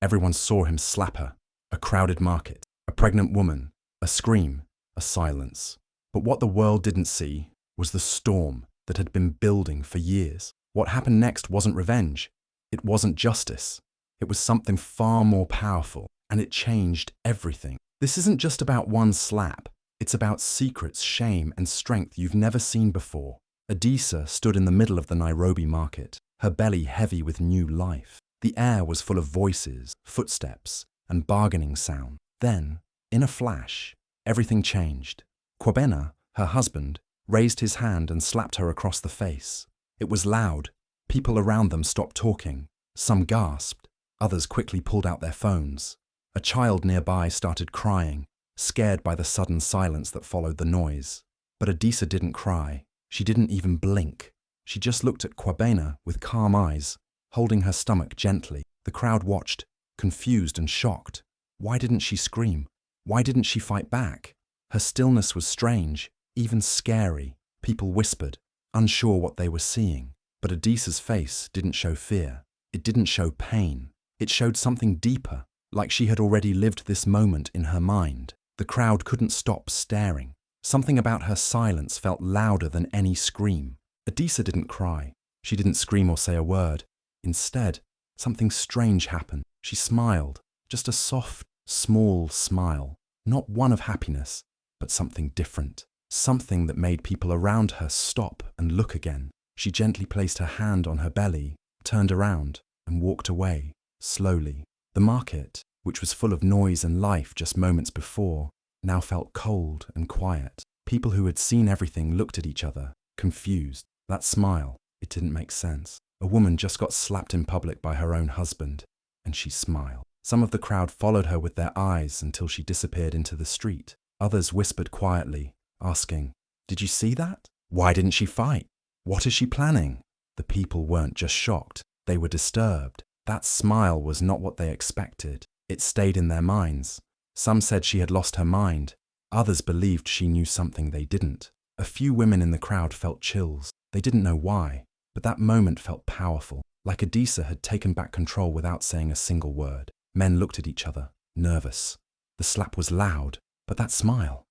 Everyone saw him slap her. A crowded market, a pregnant woman, a scream, a silence. But what the world didn't see was the storm that had been building for years. What happened next wasn't revenge. It wasn't justice. It was something far more powerful, and it changed everything. This isn't just about one slap. It's about secrets, shame, and strength you've never seen before. Adisa stood in the middle of the Nairobi market, her belly heavy with new life. The air was full of voices, footsteps, and bargaining sound. Then, in a flash, everything changed. Kwabena, her husband, raised his hand and slapped her across the face. It was loud. People around them stopped talking. Some gasped. Others quickly pulled out their phones. A child nearby started crying, scared by the sudden silence that followed the noise. But Adisa didn't cry. She didn't even blink. She just looked at Kwabena with calm eyes, holding her stomach gently. The crowd watched, confused and shocked. Why didn't she scream? Why didn't she fight back? Her stillness was strange, even scary. People whispered, unsure what they were seeing. But Adisa's face didn't show fear. It didn't show pain. It showed something deeper, like she had already lived this moment in her mind. The crowd couldn't stop staring. Something about her silence felt louder than any scream. Adisa didn't cry. She didn't scream or say a word. Instead, something strange happened. She smiled, just a soft, small smile. Not one of happiness, but something different. Something that made people around her stop and look again. She gently placed her hand on her belly, turned around, and walked away, slowly. The market, which was full of noise and life just moments before, now felt cold and quiet. People who had seen everything looked at each other, confused. That smile, it didn't make sense. A woman just got slapped in public by her own husband, and she smiled. Some of the crowd followed her with their eyes until she disappeared into the street. Others whispered quietly, asking, "Did you see that? Why didn't she fight? What is she planning?" The people weren't just shocked, they were disturbed. That smile was not what they expected. It stayed in their minds. Some said she had lost her mind. Others believed she knew something they didn't. A few women in the crowd felt chills. They didn't know why, but that moment felt powerful, like Adisa had taken back control without saying a single word. Men looked at each other, nervous. The slap was loud, but that smile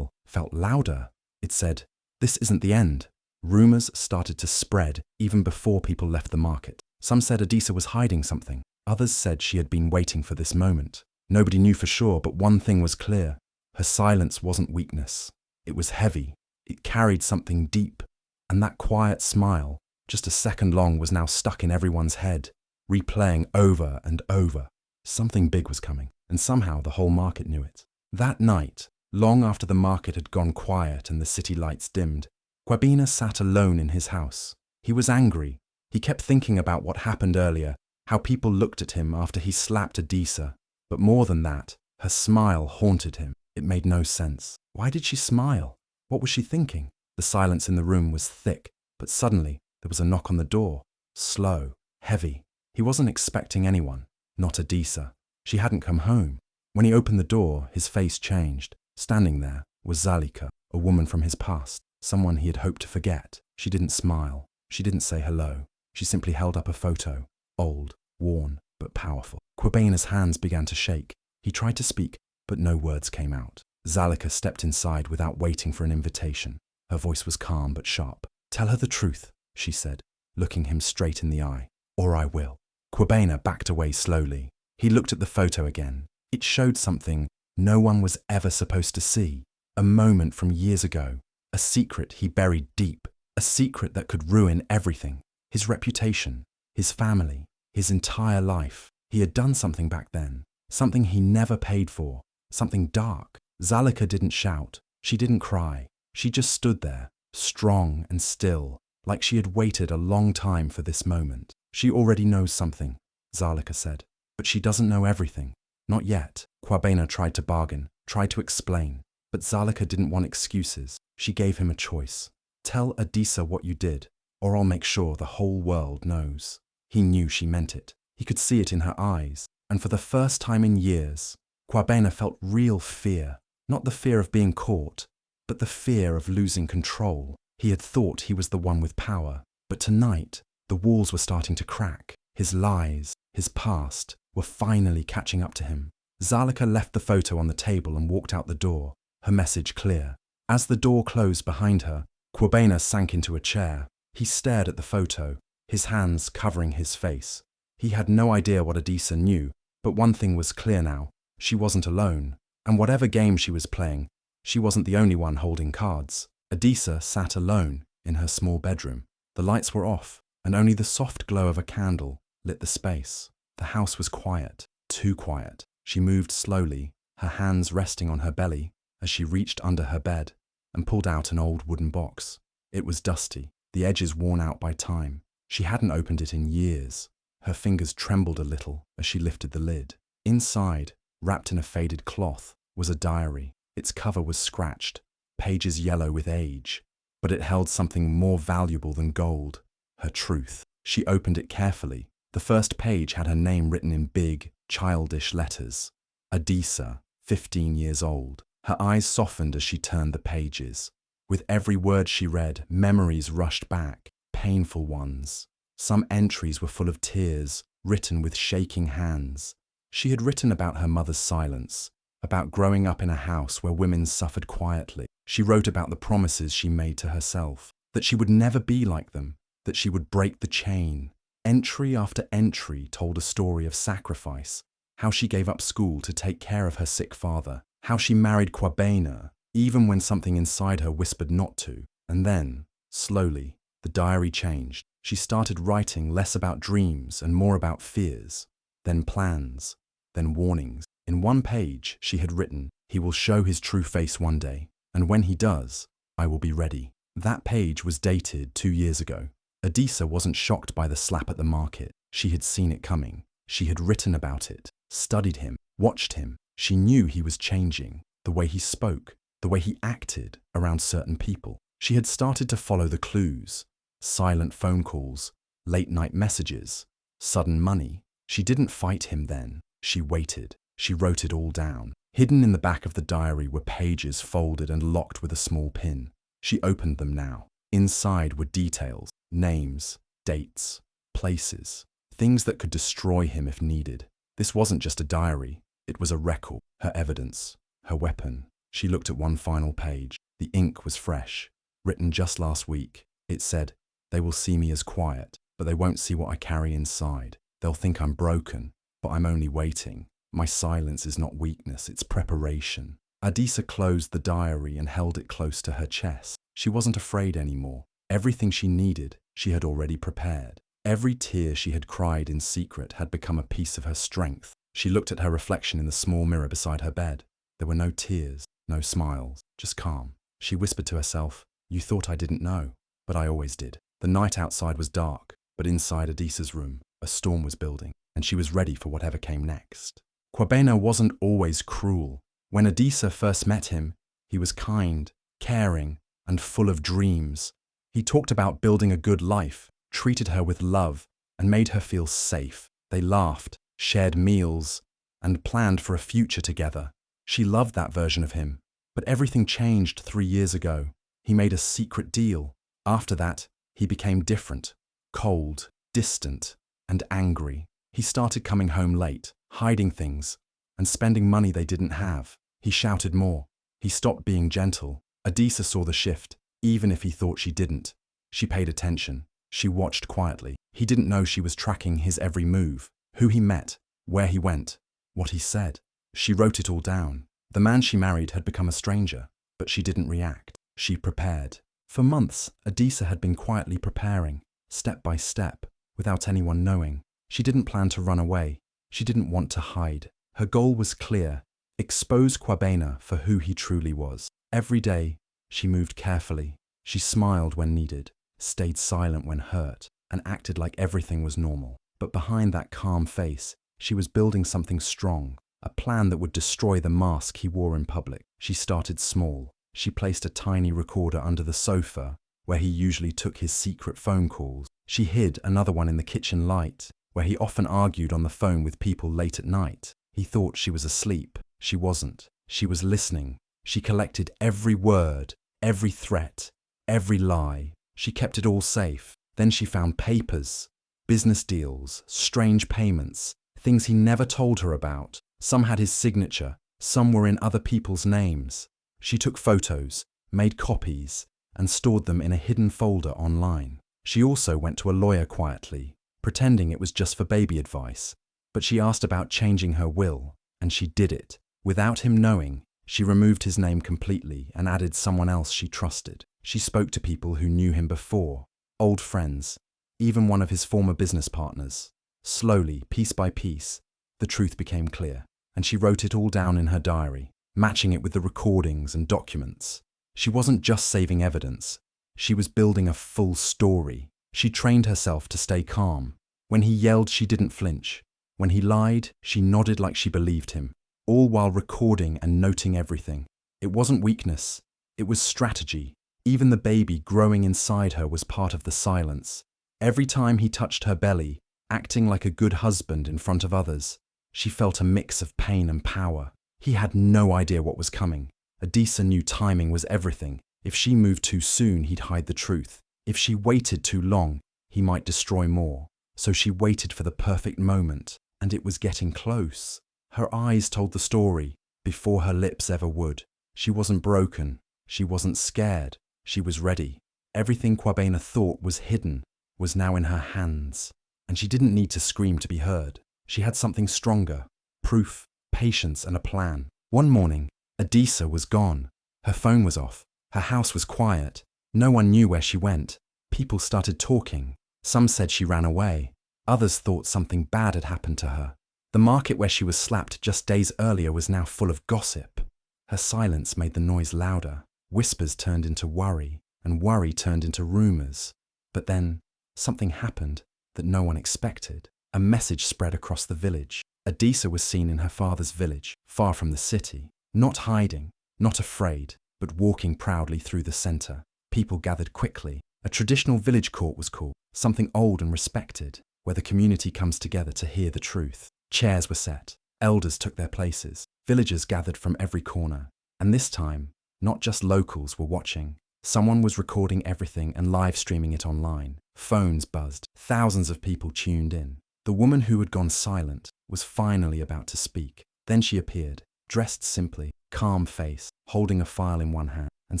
felt louder. It said, "This isn't the end." Rumors started to spread even before people left the market. Some said Adisa was hiding something. Others said she had been waiting for this moment. Nobody knew for sure, but one thing was clear. Her silence wasn't weakness. It was heavy. It carried something deep. And that quiet smile, just a second long, was now stuck in everyone's head, replaying over and over. Something big was coming, and somehow the whole market knew it. That night, long after the market had gone quiet and the city lights dimmed, Kwabena sat alone in his house. He was angry. He kept thinking about what happened earlier, how people looked at him after he slapped Adisa. But more than that, her smile haunted him. It made no sense. Why did she smile? What was she thinking? The silence in the room was thick, but suddenly there was a knock on the door. Slow, heavy. He wasn't expecting anyone, not Adisa. She hadn't come home. When he opened the door, his face changed. Standing there was Zalika, a woman from his past, someone he had hoped to forget. She didn't smile. She didn't say hello. She simply held up a photo, old, worn, but powerful. Kwabena's hands began to shake. He tried to speak, but no words came out. Zalika stepped inside without waiting for an invitation. Her voice was calm but sharp. "Tell her the truth," she said, looking him straight in the eye. "Or I will." Kwabena backed away slowly. He looked at the photo again. It showed something no one was ever supposed to see. A moment from years ago. A secret he buried deep. A secret that could ruin everything. His reputation, his family, his entire life. He had done something back then. Something he never paid for. Something dark. Zalika didn't shout. She didn't cry. She just stood there, strong and still, like she had waited a long time for this moment. "She already knows something," Zalika said, "but she doesn't know everything. Not yet." Kwabena tried to bargain, tried to explain, but Zalika didn't want excuses. She gave him a choice. "Tell Adisa what you did, or I'll make sure the whole world knows." He knew she meant it. He could see it in her eyes, and for the first time in years, Kwabena felt real fear. Not the fear of being caught, but the fear of losing control. He had thought he was the one with power, but tonight, the walls were starting to crack. His lies, his past, were finally catching up to him. Zalika left the photo on the table and walked out the door, her message clear. As the door closed behind her, Kwabena sank into a chair. He stared at the photo, his hands covering his face. He had no idea what Adisa knew, but one thing was clear now. She wasn't alone, and whatever game she was playing, she wasn't the only one holding cards. Adisa sat alone in her small bedroom. The lights were off, and only the soft glow of a candle lit the space. The house was quiet, too quiet. She moved slowly, her hands resting on her belly as she reached under her bed and pulled out an old wooden box. It was dusty, the edges worn out by time. She hadn't opened it in years. Her fingers trembled a little as she lifted the lid. Inside, wrapped in a faded cloth, was a diary. Its cover was scratched, pages yellow with age, but it held something more valuable than gold, her truth. She opened it carefully. The first page had her name written in big, childish letters. Adisa, 15 years old. Her eyes softened as she turned the pages. With every word she read, memories rushed back, painful ones. Some entries were full of tears, written with shaking hands. She had written about her mother's silence, about growing up in a house where women suffered quietly. She wrote about the promises she made to herself, that she would never be like them, that she would break the chain. Entry after entry told a story of sacrifice, how she gave up school to take care of her sick father, how she married Kwabena, even when something inside her whispered not to. And then, slowly, the diary changed. She started writing less about dreams and more about fears, then plans, then warnings. In one page, she had written, "He will show his true face one day, and when he does, I will be ready." That page was dated 2 years ago. Adisa wasn't shocked by the slap at the market. She had seen it coming. She had written about it, studied him, watched him. She knew he was changing, the way he spoke, the way he acted around certain people. She had started to follow the clues: silent phone calls, late-night messages, sudden money. She didn't fight him then. She waited. She wrote it all down. Hidden in the back of the diary were pages folded and locked with a small pin. She opened them now. Inside were details, names, dates, places, things that could destroy him if needed. This wasn't just a diary. It was a record, her evidence, her weapon. She looked at one final page. The ink was fresh, written just last week. It said, "They will see me as quiet, but they won't see what I carry inside. They'll think I'm broken, but I'm only waiting. My silence is not weakness, it's preparation." Adisa closed the diary and held it close to her chest. She wasn't afraid anymore. Everything she needed, she had already prepared. Every tear she had cried in secret had become a piece of her strength. She looked at her reflection in the small mirror beside her bed. There were no tears, no smiles, just calm. She whispered to herself, "You thought I didn't know, but I always did." The night outside was dark, but inside Adisa's room, a storm was building, and she was ready for whatever came next. Kwabena wasn't always cruel. When Adisa first met him, he was kind, caring, and full of dreams. He talked about building a good life, treated her with love, and made her feel safe. They laughed, shared meals, and planned for a future together. She loved that version of him. But everything changed 3 years ago. He made a secret deal. After that, he became different, cold, distant, and angry. He started coming home late, hiding things, and spending money they didn't have. He shouted more. He stopped being gentle. Adisa saw the shift, even if he thought she didn't. She paid attention. She watched quietly. He didn't know she was tracking his every move, who he met, where he went, what he said. She wrote it all down. The man she married had become a stranger, but she didn't react. She prepared. For months, Adisa had been quietly preparing, step by step, without anyone knowing. She didn't plan to run away. She didn't want to hide. Her goal was clear: expose Kwabena for who he truly was. Every day, she moved carefully. She smiled when needed, stayed silent when hurt, and acted like everything was normal. But behind that calm face, she was building something strong, a plan that would destroy the mask he wore in public. She started small. She placed a tiny recorder under the sofa, where he usually took his secret phone calls. She hid another one in the kitchen light, where he often argued on the phone with people late at night. He thought she was asleep. She wasn't. She was listening. She collected every word, every threat, every lie. She kept it all safe. Then she found papers, Business deals, strange payments, things he never told her about. Some had his signature, some were in other people's names. She took photos, made copies, and stored them in a hidden folder online. She also went to a lawyer quietly, pretending it was just for baby advice. But she asked about changing her will, and she did it. Without him knowing, she removed his name completely and added someone else she trusted. She spoke to people who knew him before, old friends, even one of his former business partners. Slowly, piece by piece, the truth became clear, and she wrote it all down in her diary, matching it with the recordings and documents. She wasn't just saving evidence, she was building a full story. She trained herself to stay calm. When he yelled, she didn't flinch. When he lied, she nodded like she believed him, all while recording and noting everything. It wasn't weakness, it was strategy. Even the baby growing inside her was part of the silence. Every time he touched her belly, acting like a good husband in front of others, she felt a mix of pain and power. He had no idea what was coming. Adisa knew timing was everything. If she moved too soon, he'd hide the truth. If she waited too long, he might destroy more. So she waited for the perfect moment, and it was getting close. Her eyes told the story before her lips ever would. She wasn't broken. She wasn't scared. She was ready. Everything Kwabena thought was hidden was now in her hands, and she didn't need to scream to be heard. She had something stronger, proof, patience, and a plan. One morning, Adisa was gone. Her phone was off. Her house was quiet. No one knew where she went. People started talking. Some said she ran away. Others thought something bad had happened to her. The market where she was slapped just days earlier was now full of gossip. Her silence made the noise louder. Whispers turned into worry, and worry turned into rumors. But then, something happened that no one expected. A message spread across the village. Adisa was seen in her father's village, far from the city, not hiding, not afraid, but walking proudly through the center. People gathered quickly. A traditional village court was called, something old and respected, where the community comes together to hear the truth. Chairs were set. Elders took their places. Villagers gathered from every corner. And this time, not just locals were watching. Someone was recording everything and live streaming it online. Phones buzzed. Thousands of people tuned in. The woman who had gone silent was finally about to speak. Then she appeared, dressed simply, calm face, holding a file in one hand and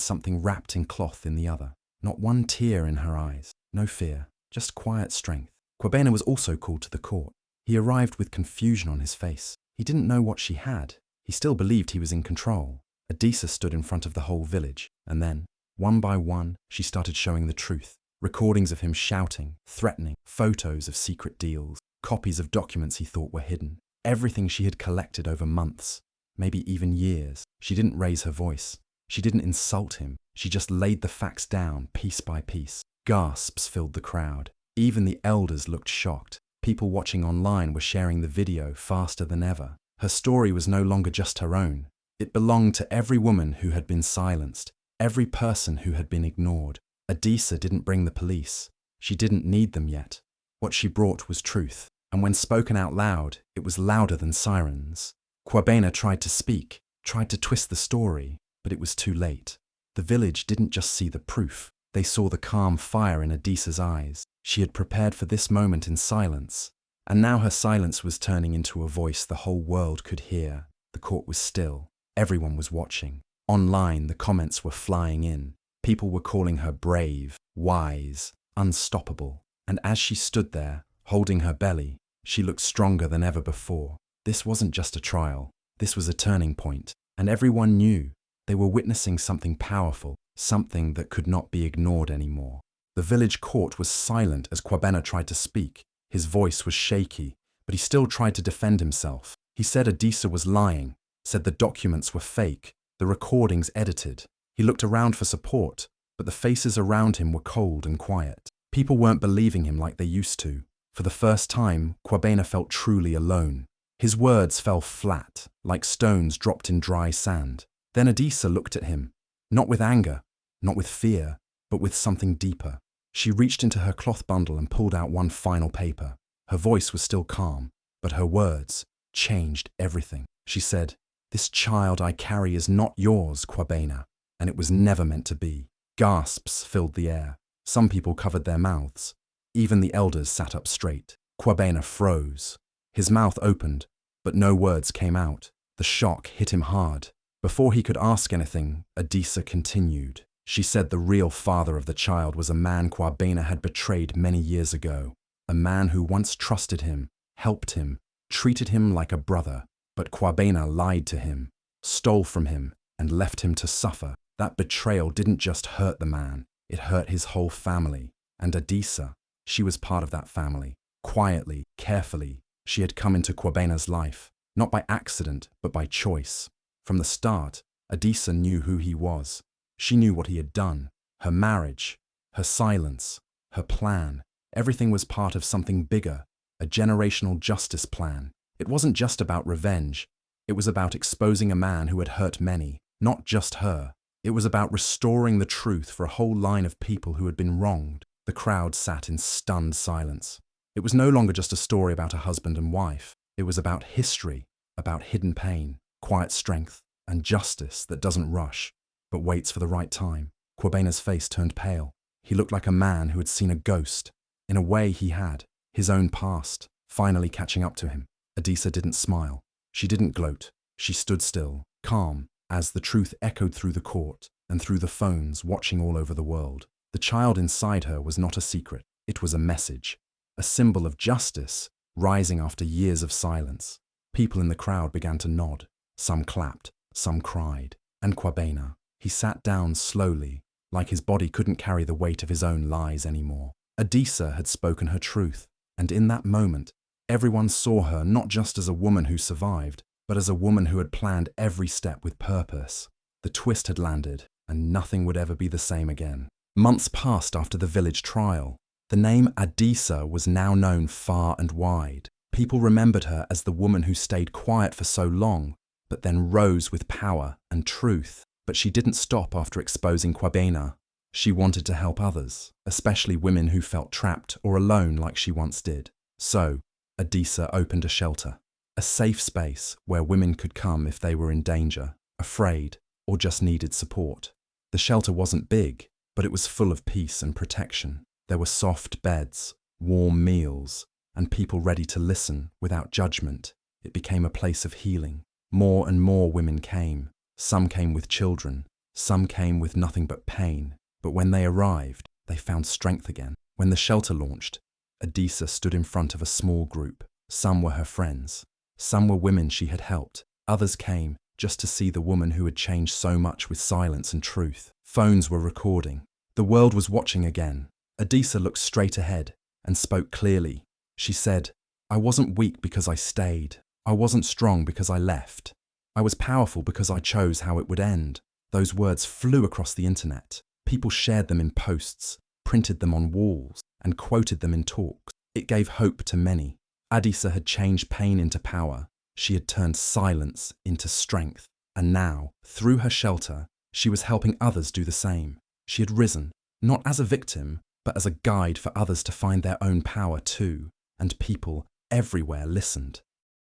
something wrapped in cloth in the other. Not one tear in her eyes, no fear, just quiet strength. Kwabena was also called to the court. He arrived with confusion on his face. He didn't know what she had. He still believed he was in control. Adisa stood in front of the whole village, and then, one by one, she started showing the truth. Recordings of him shouting, threatening, photos of secret deals, copies of documents he thought were hidden. Everything she had collected over months, maybe even years. She didn't raise her voice. She didn't insult him. She just laid the facts down piece by piece. Gasps filled the crowd. Even the elders looked shocked. People watching online were sharing the video faster than ever. Her story was no longer just her own. It belonged to every woman who had been silenced, every person who had been ignored. Adisa didn't bring the police. She didn't need them yet. What she brought was truth, and when spoken out loud, it was louder than sirens. Kwabena tried to speak, tried to twist the story, but it was too late. The village didn't just see the proof. They saw the calm fire in Adisa's eyes. She had prepared for this moment in silence, and now her silence was turning into a voice the whole world could hear. The court was still. Everyone was watching. Online, the comments were flying in. People were calling her brave, wise, unstoppable. And as she stood there, holding her belly, she looked stronger than ever before. This wasn't just a trial. This was a turning point. And everyone knew they were witnessing something powerful, something that could not be ignored anymore. The village court was silent as Kwabena tried to speak. His voice was shaky, but he still tried to defend himself. He said Adisa was lying, said the documents were fake, the recordings edited. He looked around for support, but the faces around him were cold and quiet. People weren't believing him like they used to. For the first time, Kwabena felt truly alone. His words fell flat, like stones dropped in dry sand. Then Adisa looked at him, not with anger, not with fear, but with something deeper. She reached into her cloth bundle and pulled out one final paper. Her voice was still calm, but her words changed everything. She said, "This child I carry is not yours, Kwabena, and it was never meant to be." Gasps filled the air. Some people covered their mouths. Even the elders sat up straight. Kwabena froze. His mouth opened, but no words came out. The shock hit him hard. Before he could ask anything, Adisa continued. She said the real father of the child was a man Kwabena had betrayed many years ago. A man who once trusted him, helped him, treated him like a brother. But Kwabena lied to him, stole from him, and left him to suffer. That betrayal didn't just hurt the man, it hurt his whole family. And Adisa, she was part of that family. Quietly, carefully, she had come into Kwabena's life, not by accident, but by choice. From the start, Adisa knew who he was. She knew what he had done. Her marriage, her silence, her plan. Everything was part of something bigger, a generational justice plan. It wasn't just about revenge. It was about exposing a man who had hurt many, not just her. It was about restoring the truth for a whole line of people who had been wronged. The crowd sat in stunned silence. It was no longer just a story about a husband and wife. It was about history, about hidden pain, quiet strength, and justice that doesn't rush, but waits for the right time. Kwabena's face turned pale. He looked like a man who had seen a ghost. In a way he had, his own past, finally catching up to him. Adisa didn't smile. She didn't gloat. She stood still, calm, as the truth echoed through the court and through the phones watching all over the world. The child inside her was not a secret. It was a message, a symbol of justice, rising after years of silence. People in the crowd began to nod. Some clapped, some cried. And Kwabena, he sat down slowly, like his body couldn't carry the weight of his own lies anymore. Adisa had spoken her truth, and in that moment, everyone saw her not just as a woman who survived, but as a woman who had planned every step with purpose. The twist had landed, and nothing would ever be the same again. Months passed after the village trial. The name Adisa was now known far and wide. People remembered her as the woman who stayed quiet for so long, but then rose with power and truth. But she didn't stop after exposing Kwabena. She wanted to help others, especially women who felt trapped or alone like she once did. So, Adisa opened a shelter, a safe space where women could come if they were in danger, afraid, or just needed support. The shelter wasn't big, but it was full of peace and protection. There were soft beds, warm meals, and people ready to listen without judgment. It became a place of healing. More and more women came. Some came with children. Some came with nothing but pain. But when they arrived, they found strength again. When the shelter launched, Adisa stood in front of a small group. Some were her friends. Some were women she had helped. Others came just to see the woman who had changed so much with silence and truth. Phones were recording. The world was watching again. Adisa looked straight ahead and spoke clearly. She said, "I wasn't weak because I stayed. I wasn't strong because I left. I was powerful because I chose how it would end." Those words flew across the internet. People shared them in posts, printed them on walls, and quoted them in talks. It gave hope to many. Adisa had changed pain into power. She had turned silence into strength. And now, through her shelter, she was helping others do the same. She had risen, not as a victim, but as a guide for others to find their own power too. And people everywhere listened.